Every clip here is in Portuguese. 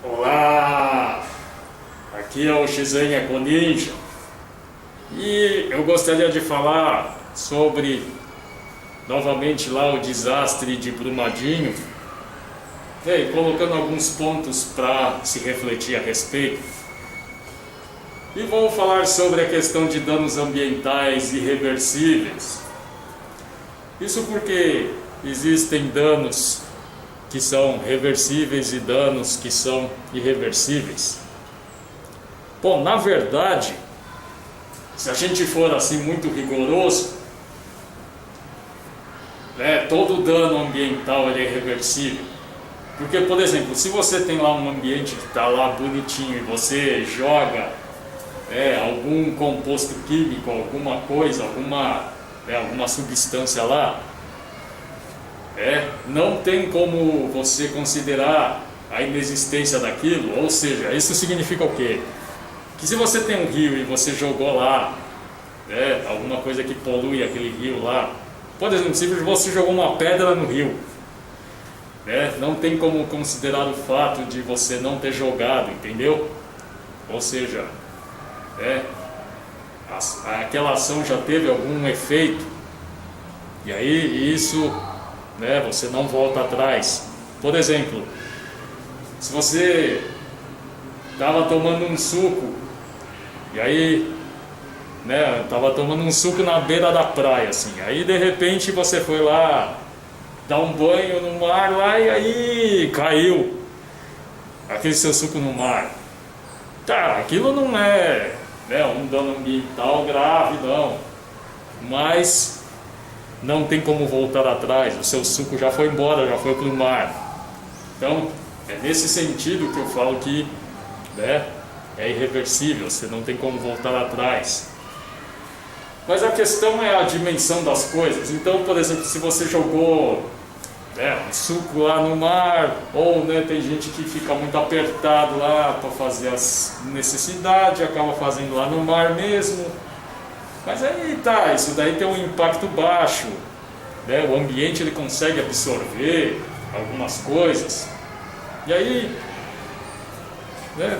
Olá, aqui é o Shizen Econinja e eu gostaria de falar sobre novamente lá o desastre de Brumadinho, colocando alguns pontos para se refletir a respeito. E vou falar sobre a questão de danos ambientais irreversíveis. Isso porque existem danos que são reversíveis e danos que são irreversíveis. Bom, na verdade, se a gente for assim muito rigoroso, todo dano ambiental ele é irreversível. Porque, por exemplo, se você tem lá um ambiente que está lá bonitinho e você joga algum composto químico, alguma coisa, alguma substância lá, não tem como você considerar a inexistência daquilo. Ou seja, isso significa o quê? Que se você tem um rio e você jogou lá alguma coisa que polui aquele rio lá, por exemplo, se você jogou uma pedra no rio, não tem como considerar o fato de você não ter jogado, entendeu? Ou seja, aquela ação já teve algum efeito, e aí isso você não volta atrás. Por exemplo, se você estava tomando um suco, e aí estava tomando um suco na beira da praia, assim, aí de repente você foi lá dar um banho no mar lá, e aí caiu aquele seu suco no mar. Tá, aquilo não é um dano ambiental grave, não, mas não tem como voltar atrás. O seu suco já foi embora, já foi para o mar. Então é nesse sentido que eu falo que é irreversível, você não tem como voltar atrás. Mas a questão é a dimensão das coisas. Então, por exemplo, se você jogou um suco lá no mar, ou tem gente que fica muito apertado lá para fazer as necessidades, acaba fazendo lá no mar mesmo. Mas aí tá, isso daí tem um impacto baixo, o ambiente ele consegue absorver algumas coisas, e aí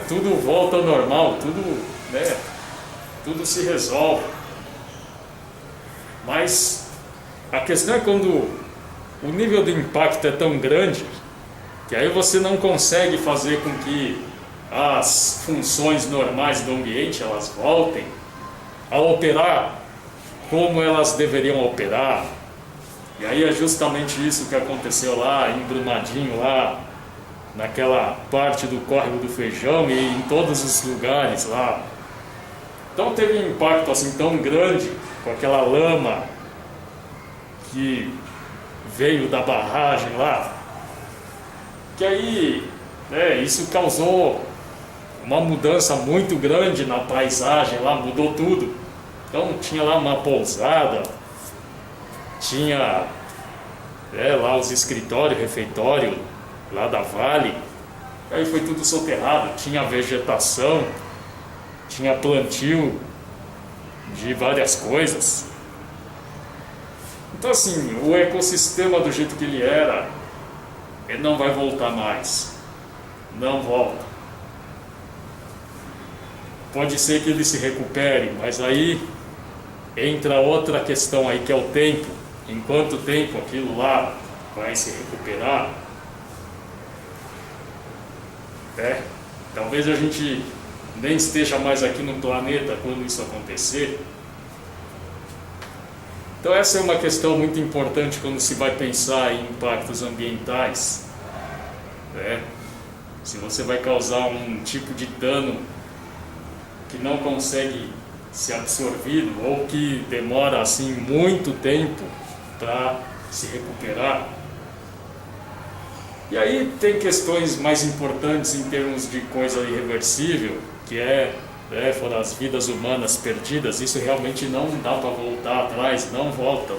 tudo volta ao normal, tudo se resolve. Mas a questão é quando o nível de impacto é tão grande que aí você não consegue fazer com que as funções normais do ambiente elas voltem a operar como elas deveriam operar. E aí é justamente isso que aconteceu lá em Brumadinho, lá naquela parte do Córrego do Feijão e em todos os lugares lá. Então teve um impacto assim tão grande com aquela lama que veio da barragem lá, que aí isso causou uma mudança muito grande na paisagem lá, mudou tudo. Então tinha lá uma pousada, tinha lá os escritórios, refeitório lá da Vale, aí foi tudo soterrado, tinha vegetação, tinha plantio de várias coisas. Então assim, o ecossistema do jeito que ele era, ele não vai voltar mais, não volta. Pode ser que ele se recupere, mas aí entra outra questão aí, que é o tempo. Em quanto tempo aquilo lá vai se recuperar? Talvez a gente nem esteja mais aqui no planeta quando isso acontecer. Então essa é uma questão muito importante quando se vai pensar em impactos ambientais. Se você vai causar um tipo de dano que não consegue ser absorvido ou que demora assim muito tempo para se recuperar. E aí tem questões mais importantes em termos de coisa irreversível, que foram as vidas humanas perdidas. Isso realmente não dá para voltar atrás, não volta.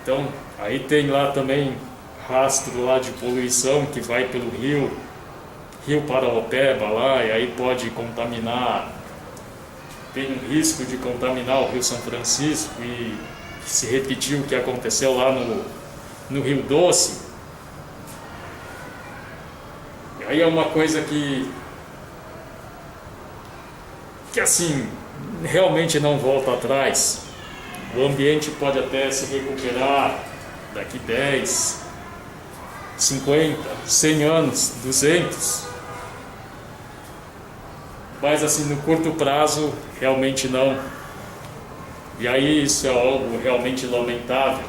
Então aí tem lá também rastro lá de poluição que vai pelo Rio Paraopeba lá, e aí pode contaminar, tem um risco de contaminar o Rio São Francisco e se repetir o que aconteceu lá no Rio Doce. Aí é uma coisa que assim, realmente não volta atrás. O ambiente pode até se recuperar daqui 10, 50, 100 anos, 200. Mas assim, no curto prazo, realmente não. E aí isso é algo realmente lamentável.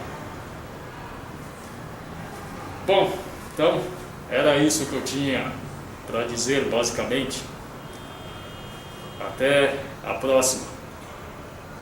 Bom, então era isso que eu tinha para dizer basicamente. Até a próxima.